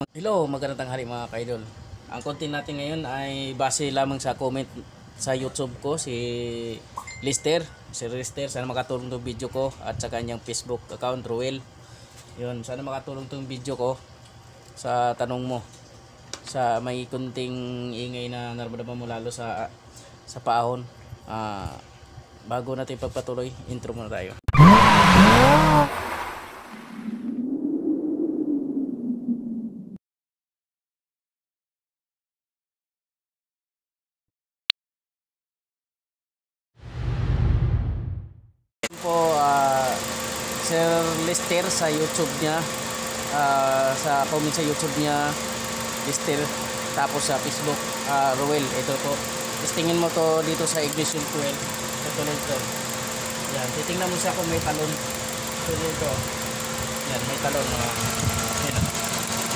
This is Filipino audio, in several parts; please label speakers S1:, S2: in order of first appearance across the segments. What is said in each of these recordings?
S1: Hello, magandang tanghali mga kaidol. Ang content natin ngayon ay base lamang sa comment sa YouTube ko, si Lister. Si Lister, sana makatulong tong video ko at sa kanyang Facebook account, Ruel. Yun, sana makatulong tong video ko sa tanong mo. Sa may kunting ingay na naramdaman mo lalo sa paahon. Bago natin pagpatuloy, intro muna tayo. Po Sir Lester sa YouTube niya, sa comment sa YouTube niya Lester, tapos sa Facebook Ruel. Ito po, tingin mo to dito sa ignition coil, katulad to. Yan, titingnan mo siya kung may talon. Tulad to, yan, may talon. Yan,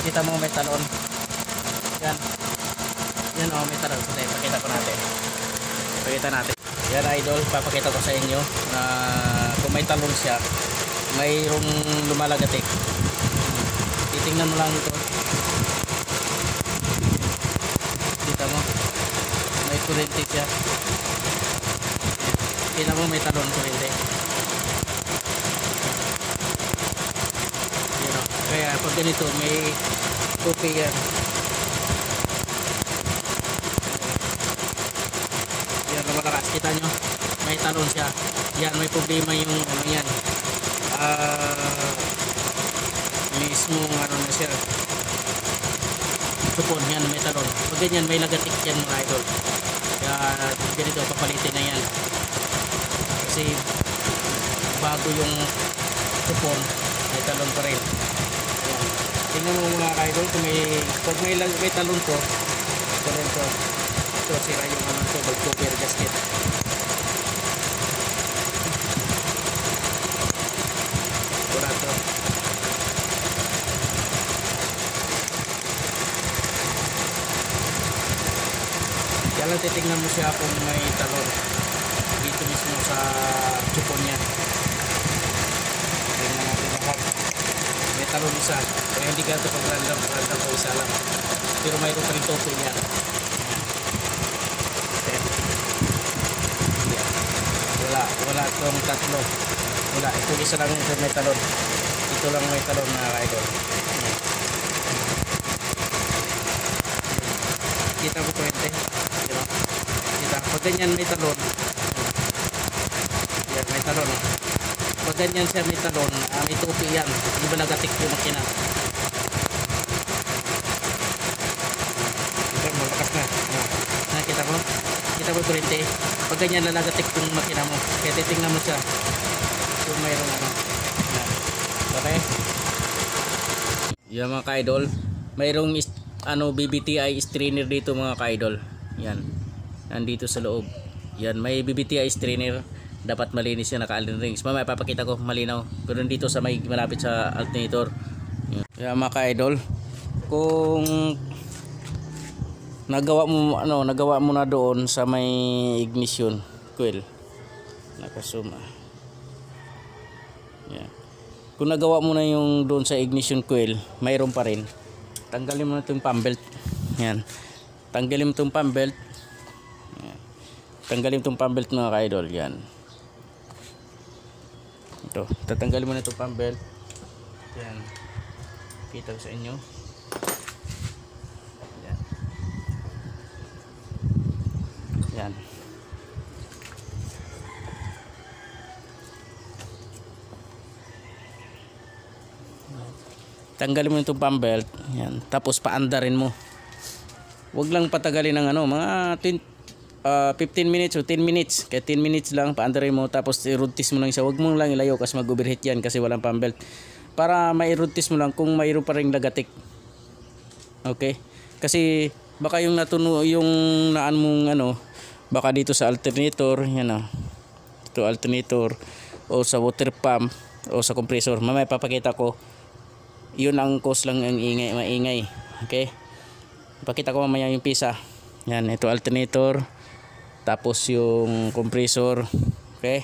S1: kita mo may talon. Yan, yan, oh, may talon. Pakita ko natin, pakita natin. Yan idol, papakita ko sa inyo na kung may talon siya, mayroong lumalagatik. Titingnan mo lang ito. Kita mo, may kurente siya. Kita mo may talon, kurente. You know, kaya pag ganito may tupi yan. Yan, lumalakas. Kita nyo, may talon siya. Yan, may problema yung ano yan, mismo ano na siya, supon yan, may talon. Pag ganyan may lagatik yan mga idol, kaya ganito papalitin na yan kasi bago yung supon, may talon pa rin. Yan, tingnan mo mga idol kung pag may talon to, ito sira yung ano to, valve cover gasket. Kaya lang titignan mo siya kung may talon dito mismo sa supon niya. Tingnan natin lahat. May talon isa, kaya hindi ka ito pag-random ko isa lang, pero mayroon pa rin topo niya. Wala itong tatlo, wala, ito isa lang yung may talon. Ito lang may talon na idol. Kita mo 20, diba? Kita, pag ganyan may talon, yan may talon, oh. Pag ganyan siya may talon, may tupi yan, di ba nagatik yung makina? Kita mo, lakas na. Kita mo 20, pag ganyan nalagatik yung makina mo, kaya titingnan mo siya kung mayroon ano. Okay? Yan mga ka-idol, mayroong BBTI strainer dito mga ka-idol. Yan, nandito sa loob. Yan, may BBTI strainer, dapat malinis yan, naka-allen rings. Mamaya papakita ko malinaw, pero dito sa may malapit sa alternator. Yan mga ka-idol, kung nagawa mo na doon sa may ignition coil, nakasuma. Yan, kung nagawa mo na yung doon sa ignition coil, mayroon pa rin, tanggalin mo na itong pump belt. Yan, tanggalin mo itong pump belt. Yan, tanggalin mo itong pump belt mga ka-idol. Yan, ito, tatanggalin mo na itong pump belt. Yan, kita ko sa inyo. Yan, yan, tanggalin mo itong pump belt. Yan, tapos paandarin mo. Huwag lang patagalin ng mga 15 minutes o 10 minutes. Kaya 10 minutes lang, paandarin mo, tapos i-rotis mo lang siya. Huwag mo lang ilayo kasi mag-overheat yan kasi walang pump belt. Para mai-rotis mo lang kung mayroon pa ring lagatik. Okay? Kasi baka yung natuno, yung naan mong baka dito sa alternator, yan ito alternator, o sa water pump, o sa compressor. Mamaya papakita ko. Yun ang cause lang ang maingay. Okay, pakita ko mamaya yung pisa. Yan, ito alternator, tapos yung compressor. Okay,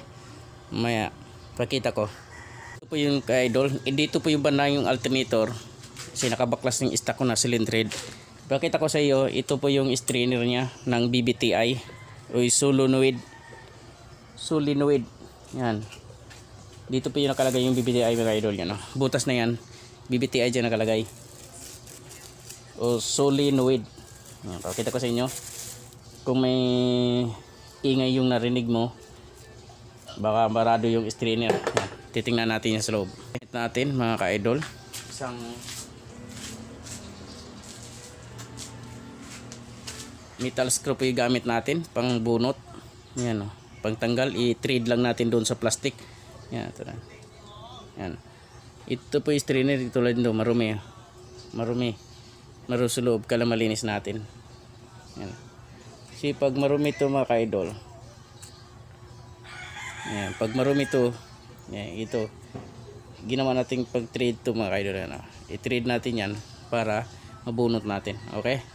S1: mamaya pakita ko. Ito po yung ka-idol, dito po yung banda yung alternator. Kasi nakabaklas yung stock ko na cylindrid. Pakita ko sa iyo, ito po yung strainer niya ng BBTI o solenoid. Solenoid. Yan. Dito po yung nakalagay yung BBTI mga idol yan. Butas na yan. BBTI dyan nakalagay. O solenoid. Yan. Pakita ko sa inyo. Kung may ingay yung narinig mo, baka barado yung strainer. Yan. Titingnan natin yan sa loob. Natin mga ka-idol. Isang metal screw po yung gamit natin pang bunot. Yan, pang tanggal, i-thread lang natin doon sa plastic. Yan, ito na. Yan. Ito po yung strainer, tulad nito, marumi. Marumi. Marumi sa loob, kala malinis natin. Yan. Kasi pag marumi ito mga ka-idol. Yan, pag marumi ito, yan, ito. Ginawa natin pag-thread ito mga ka-idol. I-thread natin yan para mabunot natin. Okay?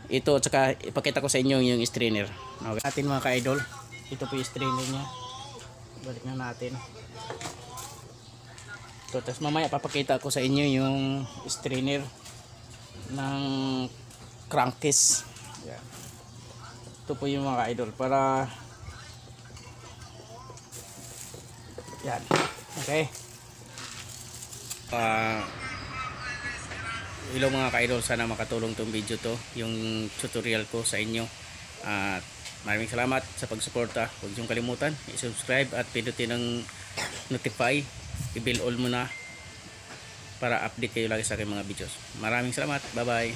S1: Ito, tsaka ipakita ko sa inyo yung strainer. Okay. Natin mga ka-idol, ito po yung strainer nya. Balik na natin. Ito, tapos mamaya papakita ko sa inyo yung strainer ng crankcase. Yan. Ito po yung mga ka-idol para yan. Okay. Hello mga ka-idol, sana makatulong tong video to, yung tutorial ko sa inyo. At maraming salamat sa pagsuporta. Huwag niyong kalimutan i-subscribe at pindutin ang notify, i-bell all muna para update kayo lagi sa aking mga videos. Maraming salamat, bye bye.